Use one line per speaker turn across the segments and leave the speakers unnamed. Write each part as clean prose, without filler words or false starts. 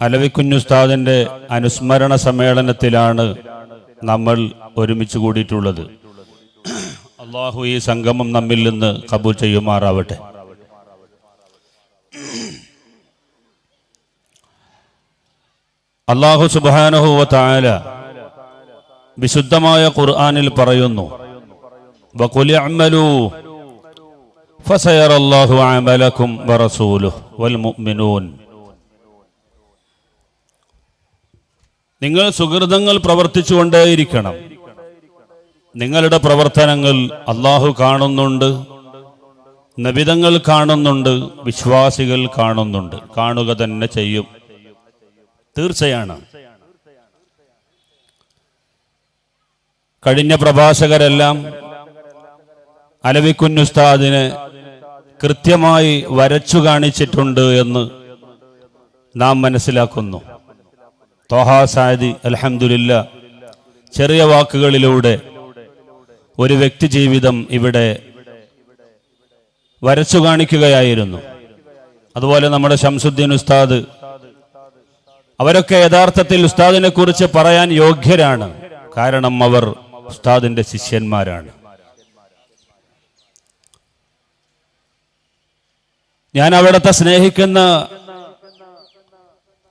അലവിക്കുഞ്ഞുസ്താദിന്റെ അനുസ്മരണ സമ്മേളനത്തിലാണ് നമ്മൾ ഒരുമിച്ച് കൂടിയിട്ടുള്ളത്. അള്ളാഹു ഈ സംഗമം നമ്മിൽ നിന്ന് കബൂൽ ചെയ്യുമാറാവട്ടെ. അല്ലാഹു സുബ്ഹാനഹു വ തആല വിശുദ്ധമായ ഖുർആനിൽ പറയുന്നു, വഖുൽ ഇഅ്മലൂ ഫസയറല്ലാഹു അമലക്കും വറസൂലുഹു വൽ മുഅ്മിനൂൻ. നിങ്ങൾ സുകൃതങ്ങൾ പ്രവർത്തിച്ചുകൊണ്ടേയിരിക്കണം. നിങ്ങളുടെ പ്രവർത്തനങ്ങൾ അല്ലാഹു കാണുന്നുണ്ട്, നബിതങ്ങൾ കാണുന്നുണ്ട്, വിശ്വാസികൾ കാണുന്നുണ്ട്, കാണുക തന്നെ ചെയ്യും. തീർച്ചയാണ്. കഴിഞ്ഞ പ്രഭാഷകരെല്ലാം അലവിക്കുഞ്ഞുസ്താദിനെ കൃത്യമായി വരച്ചു കാണിച്ചിട്ടുണ്ട് എന്ന് നാം മനസ്സിലാക്കുന്നു. ത്വഹ സഅദി അൽഹംദുലില്ലാ ചെറിയ വാക്കുകളിലൂടെ ഒരു വ്യക്തി ജീവിതം ഇവിടെ വരച്ചു കാണിക്കുകയായിരുന്നു. അതുപോലെ നമ്മുടെ ശംസുദ്ദീൻ ഉസ്താദ്, അവരൊക്കെ യഥാർത്ഥത്തിൽ ഉസ്താദിനെ കുറിച്ച് പറയാൻ യോഗ്യരാണ്. കാരണം അവർ ഉസ്താദിന്റെ ശിഷ്യന്മാരാണ്. ഞാൻ അവിടുത്തെ സ്നേഹിക്കുന്ന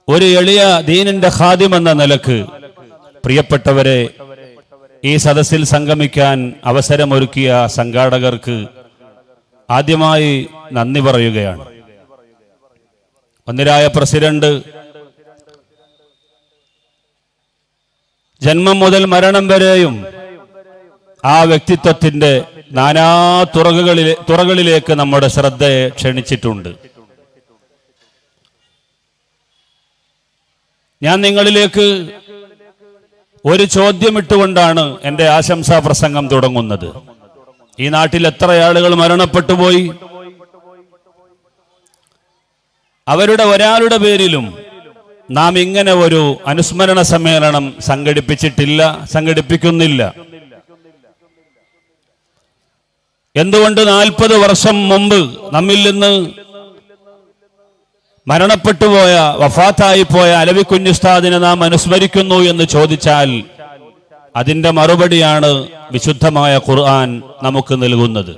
ഒരു എളിയ ദീനിന്റെ ഖാദിം എന്ന നിലക്ക് പ്രിയപ്പെട്ടവരെ, ഈ സദസ്സിൽ സംഗമിക്കാൻ അവസരമൊരുക്കിയ സംഘാടകർക്ക് ആദ്യമായി നന്ദി പറയുകയാണ്. ഒന്നിരായ പ്രസിഡന്റ് ജന്മം മുതൽ മരണം വരെയും ആ വ്യക്തിത്വത്തിന്റെ നാനാ തുറകളിലേക്ക് നമ്മുടെ ശ്രദ്ധയെ ക്ഷണിച്ചിട്ടുണ്ട്. ഞാൻ നിങ്ങളിലേക്ക് ഒരു ചോദ്യമിട്ടുകൊണ്ടാണ് എൻ്റെ ആശംസാ പ്രസംഗം തുടങ്ങുന്നത്. ഈ നാട്ടിൽ എത്ര ആളുകൾ മരണപ്പെട്ടുപോയി? അവരുടെ ഒരാളുടെ പേരിലും നാം ഇങ്ങനെ ഒരു അനുസ്മരണ സമ്മേളനം സംഘടിപ്പിച്ചിട്ടില്ല, സംഘടിപ്പിക്കുന്നില്ല. എന്തുകൊണ്ട് 40 വർഷം മുമ്പ് നമ്മിൽ നിന്ന് മരണപ്പെട്ടുപോയ, വഫാത്തായി പോയ അലവിക്കുഞ്ഞുസ്താദിനെ നാം അനുസ്മരിക്കുന്നു എന്ന് ചോദിച്ചാൽ അതിന്റെ മറുപടിയാണ് വിശുദ്ധമായ ഖുർആൻ നമുക്ക് നൽകുന്നത്.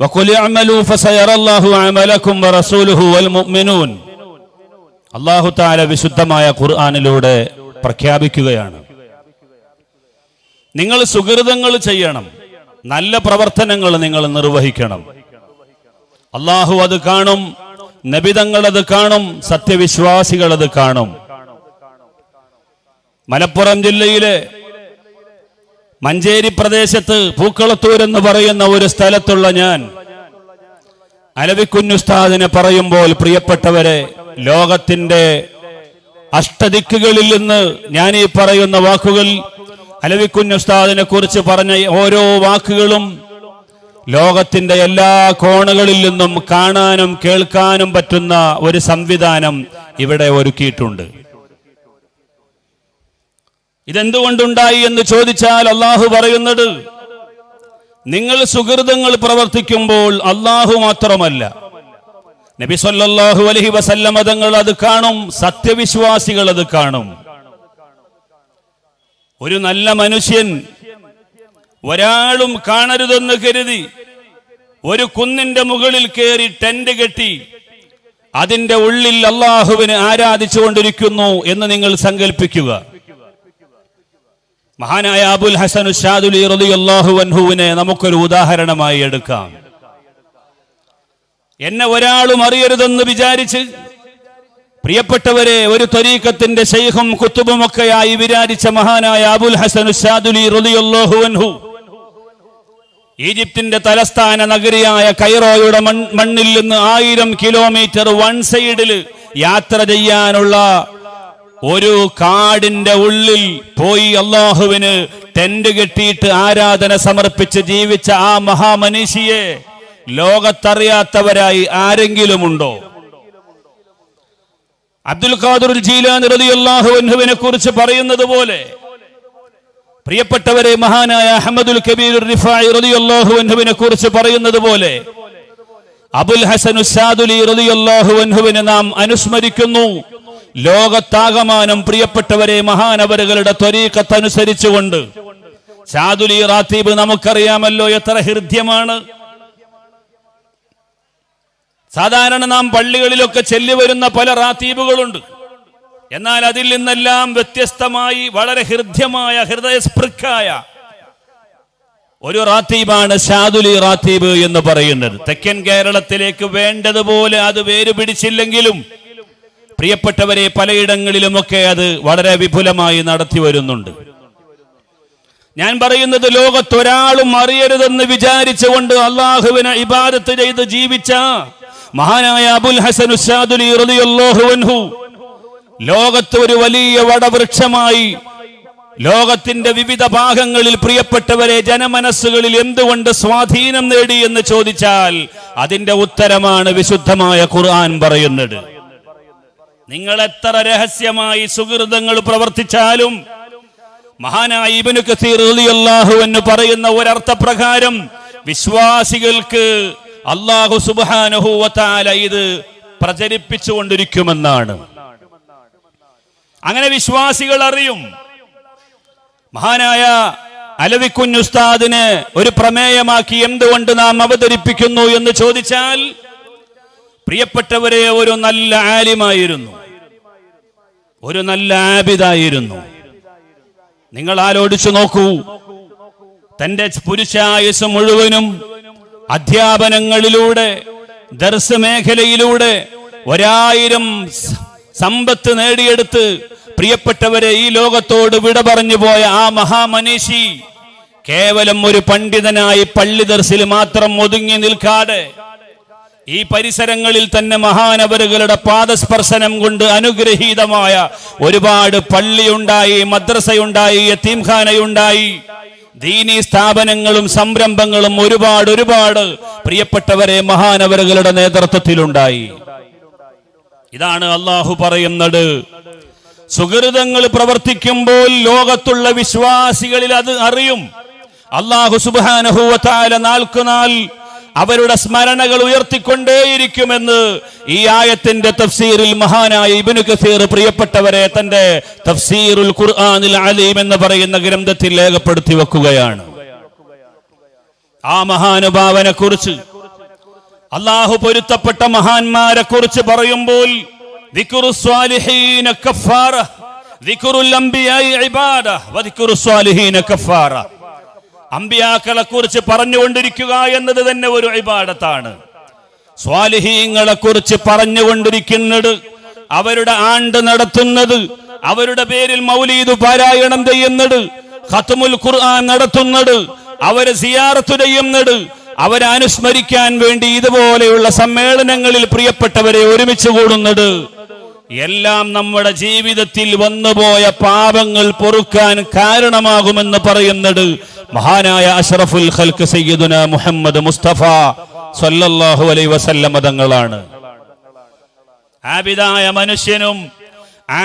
വഖുൽ ഇഅ്മലൂ ഫസയറല്ലാഹു അമലക്കും വറസൂലുഹു വൽ മുഅ്മിനൂൻ. അല്ലാഹു തആല വിശുദ്ധമായ ഖുർആനിലൂടെ പ്രഖ്യാപിക്കുകയാണ്, നിങ്ങൾ സുകൃതങ്ങൾ ചെയ്യണം, നല്ല പ്രവർത്തനങ്ങൾ നിങ്ങൾ നിർവഹിക്കണം. അല്ലാഹു അത് കാണും, നബിതങ്ങൾ അത് കാണും, സത്യവിശ്വാസികൾ അത് കാണും. മലപ്പുറം ജില്ലയിലെ മഞ്ചേരി പ്രദേശത്ത് പൂക്കളത്തൂർ എന്ന് പറയുന്ന ഒരു സ്ഥലത്തുള്ള ഞാൻ അലവിക്കുഞ്ഞുസ്താദിനെ പറയുമ്പോൾ, പ്രിയപ്പെട്ടവരെ, ലോകത്തിന്റെ അഷ്ടദിക്കുകളിൽ നിന്ന് ഞാൻ ഈ പറയുന്ന വാക്കുകൾ, അലവിക്കുഞ്ഞുസ്താദിനെ കുറിച്ച് പറഞ്ഞ ഓരോ വാക്കുകളും ലോകത്തിന്റെ എല്ലാ കോണുകളിൽ നിന്നും കാണാനും കേൾക്കാനും പറ്റുന്ന ഒരു സംവിധാനം ഇവിടെ ഒരുക്കിയിട്ടുണ്ട്. ഇതെന്തുകൊണ്ടുണ്ടായി എന്ന് ചോദിച്ചാൽ അള്ളാഹു പറയുന്നത്, നിങ്ങൾ സുകൃതങ്ങൾ പ്രവർത്തിക്കുമ്പോൾ അള്ളാഹു മാത്രമല്ല, നബി സല്ലല്ലാഹു അലൈഹി വസല്ലം തങ്ങൾ അത് കാണും, സത്യവിശ്വാസികൾ അത് കാണും. ഒരു നല്ല മനുഷ്യൻ ഒരാളും കാണരുതെന്ന് കരുതി ഒരു കുന്നിന്റെ മുകളിൽ കയറി ടെന്റ് കെട്ടി അതിന്റെ ഉള്ളിൽ അള്ളാഹുവിനെ ആരാധിച്ചുകൊണ്ടിരിക്കുന്നു എന്ന് നിങ്ങൾ സങ്കല്പിക്കുക. മഹാനായ അബുൽ ഹസൻ ശാദുലി റളിയല്ലാഹു അൻഹുവിനെ നമുക്കൊരു ഉദാഹരണമായി എടുക്കാം. എന്നെ ഒരാളും അറിയരുതെന്ന് വിചാരിച്ച്, പ്രിയപ്പെട്ടവരെ, ഒരു ത്വരീഖത്തിന്റെ ശൈഖും കുത്തുബുമൊക്കെയായി വിരാജിച്ച മഹാനായ അബുൽ ഹസൻ ശാദുലി റളിയല്ലാഹു അൻഹു ഈജിപ്തിന്റെ തലസ്ഥാന നഗരിയായ കൈറോയുടെ മണ്ണിൽ നിന്ന് 1000 കിലോമീറ്റർ വൺ സൈഡിൽ യാത്ര ചെയ്യാനുള്ള ഒരു കാടിന്റെ ഉള്ളിൽ പോയി അള്ളാഹുവിന് ടെന്റ് കെട്ടിയിട്ട് ആരാധന സമർപ്പിച്ച് ജീവിച്ച ആ മഹാമനീഷിയെ ലോകത്തറിയാത്തവരായി ആരെങ്കിലും ഉണ്ടോ? അബ്ദുൽ ഖാദിർ ജീലാനി റളിയല്ലാഹു അൻഹുവിനെ കുറിച്ച് പറയുന്നത് പോലെ, പ്രിയപ്പെട്ടവരെ, മഹാനായ അഹ്മദുൽ കബീർ റിഫായി റളിയല്ലാഹു അൻഹുവിനെ കുറിച്ച് പറയുന്നത് പോലെ, അബുൽ ഹസൻ ഉസ്സാദുലി റളിയല്ലാഹു അൻഹുവിനെ നാം അനുസ്മരിക്കുന്നു. ലോകത്താകമാനം പ്രിയപ്പെട്ടവരെ മഹാനവറുകളുടെ ത്വരീഖത്ത് അനുസരിച്ചുകൊണ്ട് സാദുലി റാത്തീബ് നമുക്കറിയാമല്ലോ എത്ര ഹൃദ്യമാണ്. സാധാരണ നാം പള്ളികളിലൊക്കെ ചൊല്ലി വരുന്ന പല റാത്തീബുകളുണ്ട്. എന്നാൽ അതിൽ നിന്നെല്ലാം വ്യത്യസ്തമായി വളരെ ഹൃദ്യമായ ഹൃദയസ്പൃക്കായ ഒരു റാത്തീബാണ് സാദുലി റാത്തീബ് എന്ന് പറയുന്നത്. തെക്കൻ കേരളത്തിലേക്ക് വേണ്ടതുപോലെ അത് വേര് പിടിച്ചില്ലെങ്കിലും പ്രിയപ്പെട്ടവരെ പലയിടങ്ങളിലുമൊക്കെ അത് വളരെ വിപുലമായി നടത്തി വരുന്നുണ്ട്. ഞാൻ പറയുന്നത് ലോകത്തൊരാളും അറിയരുതെന്ന് വിചാരിച്ചുകൊണ്ട് അള്ളാഹുവിനെ ഇബാദത്ത് ചെയ്ത് ജീവിച്ച മഹാനായ അബുൽ ഹസൻ ഉസ്സാദുലി റളിയല്ലാഹു അൻഹു ലോകത്ത് ഒരു വലിയ വടവൃക്ഷമായി ലോകത്തിന്റെ വിവിധ ഭാഗങ്ങളിൽ പ്രിയപ്പെട്ടവരെ ജനമനസ്സുകളിൽ എന്തുകൊണ്ട് സ്വാധീനം നേടി എന്ന് ചോദിച്ചാൽ അതിന്റെ ഉത്തരമാണ് വിശുദ്ധമായ ഖുർആൻ പറയുന്നത്. നിങ്ങൾ എത്ര രഹസ്യമായി സുഹൃതങ്ങൾ പ്രവർത്തിച്ചാലും മഹാനായ ഇബ്നു കസീർ റളിയല്ലാഹു അൻഹു പറയുന്ന ഒരർത്ഥപ്രകാരം വിശ്വാസികൾക്ക് അല്ലാഹു സുബ്ഹാനഹു വ തആല ഇത് പ്രചരിപ്പിച്ചുകൊണ്ടിരിക്കുമെന്നാണ്. അങ്ങനെ വിശ്വാസികൾ അറിയും. മഹാനായ അലവിക്കുഞ്ഞ് ഉസ്താദിനെ ഒരു പ്രമേയമാക്കി എന്തുകൊണ്ട് നാം അവതരിപ്പിക്കുന്നു എന്ന് ചോദിച്ചാൽ പ്രിയപ്പെട്ടവരെ ഒരു നല്ല ആലിമായിരുന്നു, ഒരു നല്ല ആബിദായിരുന്നു. നിങ്ങൾ ആലോചിച്ചു നോക്കൂ, തന്റെ പുരുഷായുസ് മുഴുവനും അധ്യാപനങ്ങളിലൂടെ ദർസ് മേഖലയിലൂടെ 1000 സമ്പത്ത് നേടിയെടുത്ത് പ്രിയപ്പെട്ടവരെ ഈ ലോകത്തോട് വിട പറഞ്ഞു പോയ ആ മഹാമനീഷി കേവലം ഒരു പണ്ഡിതനായി പള്ളി ദർസിൽ മാത്രം ഒതുങ്ങി നിൽക്കാതെ ഈ പരിസരങ്ങളിൽ തന്നെ മഹാനവറുകളുടെ പാദസ്പർശനം കൊണ്ട് അനുഗ്രഹീതമായ ഒരുപാട് പള്ളിയുണ്ടായി, മദ്രസയുണ്ടായി, യതീംഖാനയുണ്ടായി, ദീനീ സ്ഥാപനങ്ങളും സംരംഭങ്ങളും ഒരുപാട് പ്രിയപ്പെട്ടവരെ മഹാനവറുകളുടെ നേതൃത്വത്തിലുണ്ടായി. ഇതാണ് അള്ളാഹു പറയുന്നത്. സുഹൃതങ്ങൾ പ്രവർത്തിക്കുമ്പോൾ ലോകത്തുള്ള വിശ്വാസികളിൽ അത് അറിയും. അല്ലാഹു സുബ്ഹാനഹു വ തആല നാൾക്കുനാൾ അവരുടെ സ്മരണകൾ ഉയർത്തിക്കൊണ്ടേയിരിക്കുമെന്ന് ഈ ആയത്തിന്റെ തഫ്സീറിൽ മഹാനായ ഇബ്നു കസീർ പ്രിയപ്പെട്ടവരെ തന്റെ തഫ്സീറുൽ ഖുർആനിൽ അലീം എന്ന് പറയുന്ന ഗ്രന്ഥത്തിൽ രേഖപ്പെടുത്തി വെക്കുകയാണ്. ആ മഹാനുഭാവനെ കുറിച്ച് അല്ലാഹു പൊരുത്തപ്പെട്ട മഹാന്മാരെ കുറിച്ച് പറയുമ്പോൾ ദിക്റുസ് സ്വാലിഹീന കഫാറ, ദിക്റുൽ അംബിയാഇ ഇബാദ വ ദിക്റുസ് സ്വാലിഹീന കഫാറ. അമ്പിയാക്കളെ കുറിച്ച് പറഞ്ഞുകൊണ്ടിരിക്കുക എന്നത് തന്നെ ഒരു ഇബാദത്താണ്. സ്വാലിഹീങ്ങളെ കുറിച്ച് പറഞ്ഞുകൊണ്ടിരിക്കുന്നത്, അവരുടെ ആണ്ട് നടത്തുന്നത്, അവരുടെ പേരിൽ മൗലീദ് പാരായണം ചെയ്യുന്നത്, ഖത്മുൽ ഖുർആൻ നടത്തുന്നത്, അവരെ സിയാറത്ത് ചെയ്യുന്നത്, അവരെ അനുസ്മരിക്കാൻ വേണ്ടി ഇതുപോലെയുള്ള സമ്മേളനങ്ങളിൽ പ്രിയപ്പെട്ടവരെ ഒരുമിച്ച് കൂടുന്നത് എല്ലാം നമ്മുടെ ജീവിതത്തിൽ വന്നുപോയ പാപങ്ങൾ പൊറുക്കാൻ കാരണമാകുമെന്ന് പറയുന്നത് മഹാനായ അഷ്റഫുൽ ഖൽഖ് സയ്യിദുന മുഹമ്മദ് മുസ്തഫ സല്ലല്ലാഹു അലൈഹി വസല്ലം തങ്ങളാണ്. ആബിദായ മനുഷ്യനും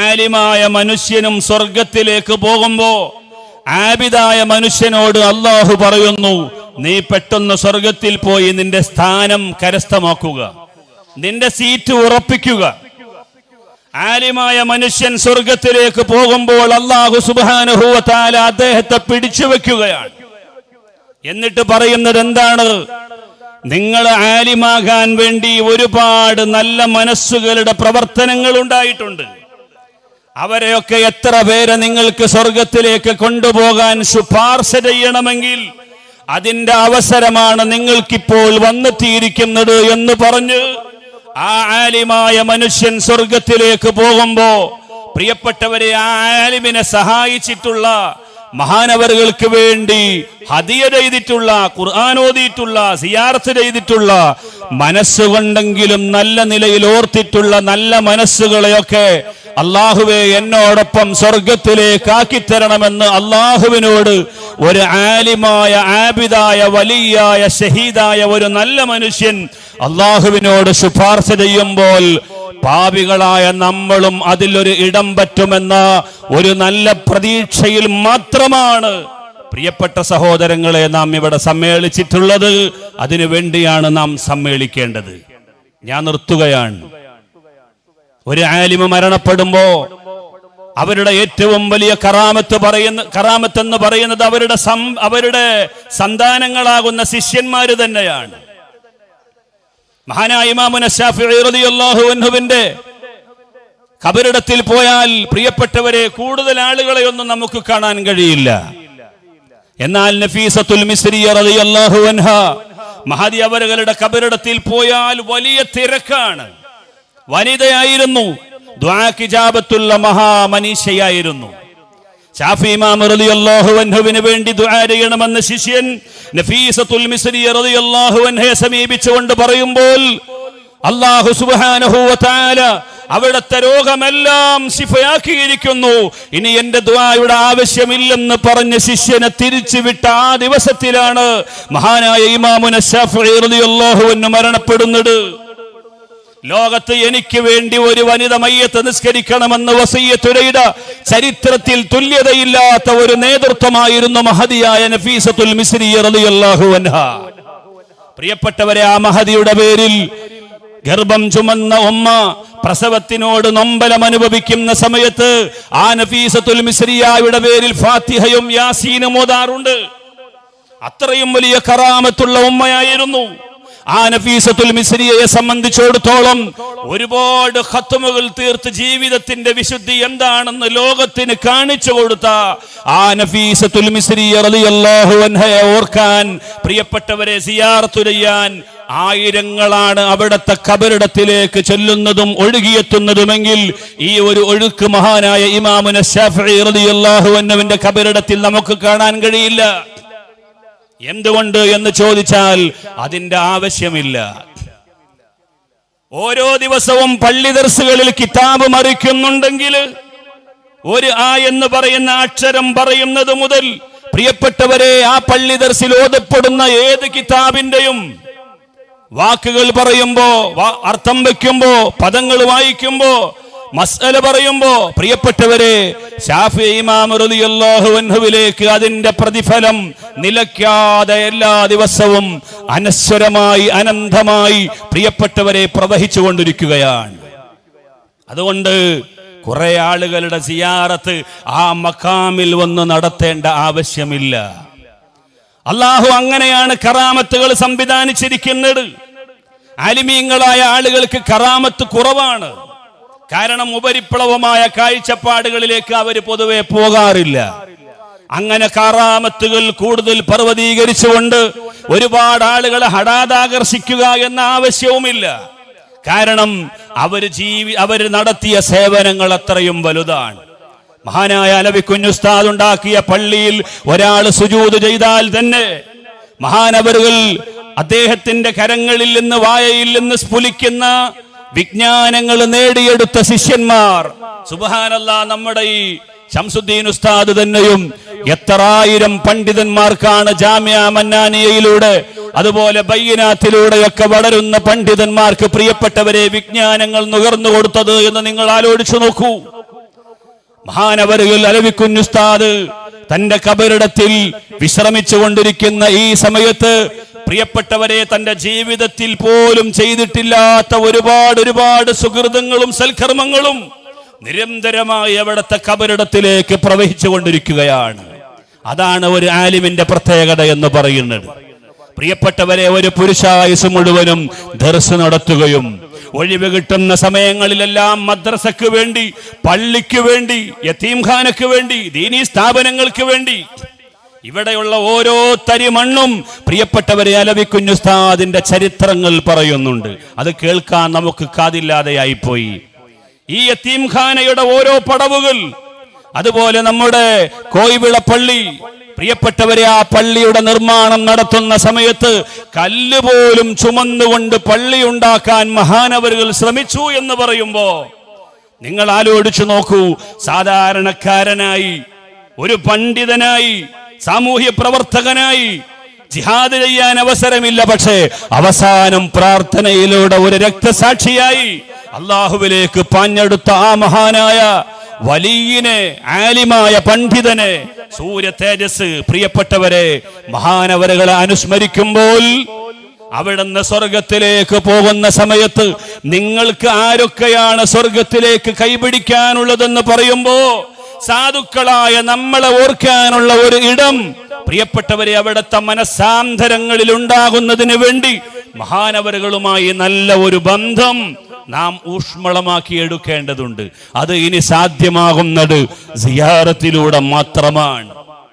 ആലിമായ മനുഷ്യനും സ്വർഗത്തിലേക്ക് പോകുമ്പോ ആബിദായ മനുഷ്യനോട് അല്ലാഹു പറയുന്നു, നീ പെട്ടെന്ന് സ്വർഗത്തിൽ പോയി നിന്റെ സ്ഥാനം കരസ്ഥമാക്കുക, നിന്റെ സീറ്റ് ഉറപ്പിക്കുക. ആലിമായ മനുഷ്യൻ സ്വർഗത്തിലേക്ക് പോകുമ്പോൾ അല്ലാഹു സുബ്ഹാനഹു വ തആല അദ്ദേഹത്തെ പിടിച്ചു വെക്കുകയാണ്. എന്നിട്ട് പറയുന്നത് എന്താണ്? നിങ്ങൾ ആലിമാകാൻ വേണ്ടി ഒരുപാട് നല്ല മനസ്സുകളുടെ പ്രവർത്തനങ്ങൾ ഉണ്ടായിട്ടുണ്ട്. അവരെയൊക്കെ എത്ര പേരെ നിങ്ങൾക്ക് സ്വർഗത്തിലേക്ക് കൊണ്ടുപോകാൻ ശുപാർശ ചെയ്യണമെങ്കിൽ അതിന്റെ അവസരമാണ് നിങ്ങൾക്കിപ്പോൾ വന്നെത്തിയിരിക്കുന്നത് എന്ന് പറഞ്ഞ് ആ ആലിമായ മനുഷ്യൻ സ്വർഗത്തിലേക്ക് പോകുമ്പോ പ്രിയപ്പെട്ടവരെ ആ ആലിമിനെ സഹായിച്ചിട്ടുള്ള മഹാനവറുകൾക്ക് വേണ്ടി ഹദിയ ചെയ്തിട്ടുള്ള, ഖുർആൻ ഓതിയിട്ടുള്ള, സിയാറത്ത് ചെയ്തിട്ടുള്ള, മനസ്സുകൊണ്ടെങ്കിലും നല്ല നിലയിൽ ഓർത്തിട്ടുള്ള നല്ല മനസ്സുകളെയൊക്കെ അല്ലാഹുവേ എന്നോടൊപ്പം സ്വർഗത്തിലേക്ക് ആക്കിത്തരണമെന്ന് അല്ലാഹുവിനോട് ഒരു ആലിമായ ആബിദായ വലിയായ ഷഹീദായ ഒരു നല്ല മനുഷ്യൻ അല്ലാഹുവിനോട് ശുപാർശ ചെയ്യുമ്പോൾ പാപികളായ നമ്മളും അതിലൊരു ഇടം പറ്റുമെന്ന ഒരു നല്ല പ്രതീക്ഷയിൽ മാത്രമാണ് പ്രിയപ്പെട്ട സഹോദരങ്ങളെ, നാം ഇവിടെ സമ്മേളിച്ചിട്ടുള്ളത് അതിനു വേണ്ടിയാണ് നാം സമ്മേളിക്കേണ്ടത്. ഞാൻ നിർത്തുകയാണ്. ഒരു ആലിമ് മരണപ്പെടുമ്പോ അവരുടെ ഏറ്റവും വലിയ കറാമത്ത് എന്ന് പറയുന്നത് അവരുടെ സന്താനങ്ങളാകുന്ന ശിഷ്യന്മാര് തന്നെയാണ്. മഹാനായ ഇമാമുന ശാഫിഈ റളിയല്ലാഹു അൻഹുവിന്റെ ഖബറിടത്തിൽ പോയാൽ പ്രിയപ്പെട്ടവരെ കൂടുതൽ ആളുകളെ ഒന്നും നമുക്ക് കാണാൻ കഴിയില്ല. എന്നാൽ നഫീസത്തുൽ മിസ്രിയ റളിയല്ലാഹു അൻഹ മഹദി അവരുടെ ഖബറിടത്തിൽ പോയാൽ വലിയ തിരക്കാണ്. വനിതയായിരുന്നു, ദുആക്ക് ഇജാബത്തുള്ള മഹാമനീഷയായിരുന്നു. ശാഫി ഇമാം റളിയല്ലാഹു അൻഹുവിന് വേണ്ടി ദുആ ചെയ്യണമെന്ന് ശിഷ്യൻ നഫീസത്തുൽ മിസ്രിയ റളിയല്ലാഹു അൻഹയെ സമീപിച്ചുകൊണ്ട് പറയുമ്പോൾ അല്ലാഹു സുബ്ഹാനഹു വ തആല അവിടുത്തെ രോഗമെല്ലാം ശിഫയാക്കിയിരിക്കുന്നു, ഇനി എന്റെ ദുആയുടെ ആവശ്യമില്ലെന്ന് പറഞ്ഞ ശിഷ്യനെ തിരിച്ചുവിട്ട ആ ദിവസത്തിലാണ് മഹാനായ ഇമാമുന ശാഫിഈ റളിയല്ലാഹു അൻഹു മരണപ്പെടുന്നത്. ലോകത്ത് എനിക്ക് വേണ്ടി ഒരു വനിത മയ്യത്ത് നിസ്കരിക്കണമെന്ന് വസിയ്യത്ത് ചെയ്ത ചരിത്രത്തിൽ തുല്യതയില്ലാത്ത ഒരു നേതൃത്വമായിരുന്നു മഹദിയായ നഫീസത്തുൽ മിസ്രിയ റളിയല്ലാഹു അൻഹ. പ്രിയപ്പെട്ടവരെ, ആ മഹദിയുടെ പേരിൽ ഗർഭം ചുമന്ന ഉമ്മ പ്രസവത്തിനോട് നൊമ്പലം അനുഭവിക്കുന്ന സമയത്ത് ആ നഫീസത്തുൽ മിസ്രിയയുടെ പേരിൽ ഫാത്തിഹയും യാസീനും ഓതാറുണ്ട്. അത്രയും വലിയ കറാമത്തുള്ള ഉമ്മയായിരുന്നു. ആ നഫീസത്തുൽ മിസ്രിയയെ സംബന്ധിച്ചിടത്തോളം ഒരുപാട് ഖത്മുകൾ തീർത്ത് ജീവിതത്തിന്റെ വിശുദ്ധി എന്താണെന്ന് ലോകത്തിന് കാണിച്ചു കൊടുത്ത ആ നഫീസത്തുൽ മിസ്രിയ റളിയല്ലാഹു അൻഹയെ ഓർക്കാൻ, പ്രിയപ്പെട്ടവരെ, സിയാറത്ത് ചെയ്യാൻ ആയിരങ്ങളാണ് അവിടുത്തെ ഖബറിടത്തിലേക്ക് ചെല്ലുന്നതും ഒഴുകിയെത്തുന്നതുമെങ്കിൽ ഈ ഒരു ഒഴുക്ക് മഹാനായ ഇമാമുന ശാഫിഈ റളിയല്ലാഹു അൻഹുവിന്റെ ഖബറിടത്തിൽ നമുക്ക് കാണാൻ കഴിയില്ല. എന്തുകൊണ്ട് എന്ന് ചോദിച്ചാൽ അതിന്റെ ആവശ്യമില്ല. ഓരോ ദിവസവും പള്ളി ദർസുകളിൽ കിതാബ് മറിക്കുന്നുണ്ടെങ്കിൽ ഒരു ആ എന്ന് പറയുന്ന അക്ഷരം പറയുന്നത് മുതൽ പ്രിയപ്പെട്ടവരെ ആ പള്ളി ദർസിൽ ഓതപ്പെടുന്ന ഏത് കിതാബിന്റെയും വാക്കുകൾ പറയുമ്പോ, അർത്ഥം വെക്കുമ്പോ, പദങ്ങൾ വായിക്കുമ്പോ, മസ്അല പറയുമ്പോ, പ്രിയപ്പെട്ടവരെ, ശാഫിഈ ഇമാം റളിയല്ലാഹു അൻഹുവിലേക്ക് അതിന്റെ പ്രതിഫലം നിലയ്ക്കാതെ എല്ലാ ദിവസവും അനശ്വരമായി അനന്തമായി പ്രിയപ്പെട്ടവരെ പ്രവഹിച്ചുകൊണ്ടിരിക്കുകയാണ്. അതുകൊണ്ട് കുറെ ആളുകളുടെ സിയാറത്ത് ആ മഖാമിൽ വന്ന് നടത്തേണ്ട ആവശ്യമില്ല. അല്ലാഹു അങ്ങനെയാണ് കറാമത്തുകൾ സംവിധാനിച്ചിരിക്കുന്നത്. ആലിമീങ്ങളായ ആളുകൾക്ക് കറാമത്ത് കുറവാണ്. കാരണം ഉപരിപ്ലവമായ കാഴ്ചപ്പാടുകളിലേക്ക് അവർ പൊതുവെ പോകാറില്ല. അങ്ങനെ കറാമത്തുകൾ കൂടുതൽ പർവ്വതീകരിച്ചുകൊണ്ട് ഒരുപാട് ആളുകളെ ഹഠാതാകർഷിക്കുക എന്ന ആവശ്യവുമില്ല. കാരണം അവർ നടത്തിയ സേവനങ്ങൾ അത്രയും വലുതാണ്. മഹാനായ അലവി കുഞ്ഞുസ്താദ് ഉണ്ടാക്കിയ പള്ളിയിൽ ഒരാൾ സുജൂദ് ചെയ്താൽ തന്നെ മഹാനവറുകൾ അദ്ദേഹത്തിന്റെ കരങ്ങളിൽ നിന്ന് വായയിൽ നിന്ന് സ്ഫുലിക്കുന്ന വിജ്ഞാനങ്ങൾ നേടിയെടുത്ത ശിഷ്യന്മാർ, സുബ്ഹാനല്ലാഹ്, നമ്മുടെ ഈ ശംസുദ്ദീൻ ഉസ്താദ് തന്നെയും എത്രായിരം പണ്ഡിതന്മാർക്കാണ് ജാമിഅ മന്നാനിയയിലൂടെ അതുപോലെ ബയ്യനാത്തിലൂടെയൊക്കെ വളരുന്ന പണ്ഡിതന്മാർക്ക് പ്രിയപ്പെട്ടവരെ വിജ്ഞാനങ്ങൾ നുകർന്നു കൊടുത്തത് എന്ന് നിങ്ങൾ ആലോചിച്ചു നോക്കൂ. മഹാനവറുകൾ അലവി കുഞ്ഞുസ്താദ് തന്റെ ഖബറിടത്തിൽ വിശ്രമിച്ചു കൊണ്ടിരിക്കുന്ന ഈ സമയത്ത് പ്രിയപ്പെട്ടവരെ തന്റെ ജീവിതത്തിൽ പോലും ചെയ്തിട്ടില്ലാത്ത ഒരുപാട് സുഹൃതങ്ങളും സൽക്കർമ്മങ്ങളും നിരന്തരമായി അവിടുത്തെ ഖബറിടത്തിലേക്ക് പ്രവഹിച്ചു കൊണ്ടിരിക്കുകയാണ്. അതാണ് ഒരു ആലിമിന്റെ പ്രത്യേകത എന്ന് പറയുന്നത്. പ്രിയപ്പെട്ടവരെ, ഒരു പുരുഷായുസ് മുഴുവനും ദർസ് നടത്തുകയും ഒഴിവ് കിട്ടുന്ന സമയങ്ങളിലെല്ലാം മദ്രസക്ക് വേണ്ടി, പള്ളിക്ക് വേണ്ടി, യതീംഖാനക്ക് വേണ്ടി, ദീനീ സ്ഥാപനങ്ങൾക്ക് വേണ്ടി ഇവിടെയുള്ള ഓരോ തരി മണ്ണും പ്രിയപ്പെട്ടവരെ അലവി കുഞ്ഞുസ്താദിന്റെ ചരിത്രങ്ങൾ പറയുന്നുണ്ട്. അത് കേൾക്കാൻ നമുക്ക് കാതില്ലാതെയായിപ്പോയി. ഈ യതീംഖാനയുടെ ഓരോ പടവുകൾ, അതുപോലെ നമ്മുടെ കോയിവിള പള്ളി, പ്രിയപ്പെട്ടവരെ, ആ പള്ളിയുടെ നിർമ്മാണം നടത്തുന്ന സമയത്ത് കല്ല് പോലും ചുമന്നുകൊണ്ട് പള്ളി ഉണ്ടാക്കാൻ മഹാനവറുകൾ ശ്രമിച്ചു എന്ന് പറയുമ്പോ നിങ്ങൾ ആലോചിച്ചു നോക്കൂ. സാധാരണക്കാരനായി, ഒരു പണ്ഡിതനായി, സാമൂഹ്യ പ്രവർത്തകനായി ജിഹാദ് ചെയ്യാൻ അവസരമില്ല. പക്ഷേ അവസാനം പ്രാർത്ഥനയിലൂടെ ഒരു രക്തസാക്ഷിയായി അള്ളാഹുവിലേക്ക് പാഞ്ഞെടുത്ത ആ മഹാനായ വലിയനെ, ആലിമായ പണ്ഡിതനെ, സൂര്യ തേജസ്, പ്രിയപ്പെട്ടവരെ, മഹാനവരുകളെ അനുസ്മരിക്കുമ്പോൾ അവിടുന്ന് സ്വർഗത്തിലേക്ക് പോകുന്ന സമയത്ത് നിങ്ങൾക്ക് ആരൊക്കെയാണ് സ്വർഗത്തിലേക്ക് കൈപിടിക്കാനുള്ളതെന്ന് പറയുമ്പോ സാധുക്കളായ നമ്മളെ ഓർക്കാനുള്ള ഒരു ഇടം, പ്രിയപ്പെട്ടവരെ, അവിടുത്തെ മനസ്സാന്തരങ്ങളിൽ ഉണ്ടാകുന്നതിന് വേണ്ടി മഹാനവരുകളുമായി നല്ല ഒരു ബന്ധം നാം ഊഷ്മളമാക്കി എടുക്കേണ്ടതുണ്ട്. അത് ഇനി സാധ്യമാകുന്നത് സിയാറത്തിലൂടെ മാത്രമാണ്.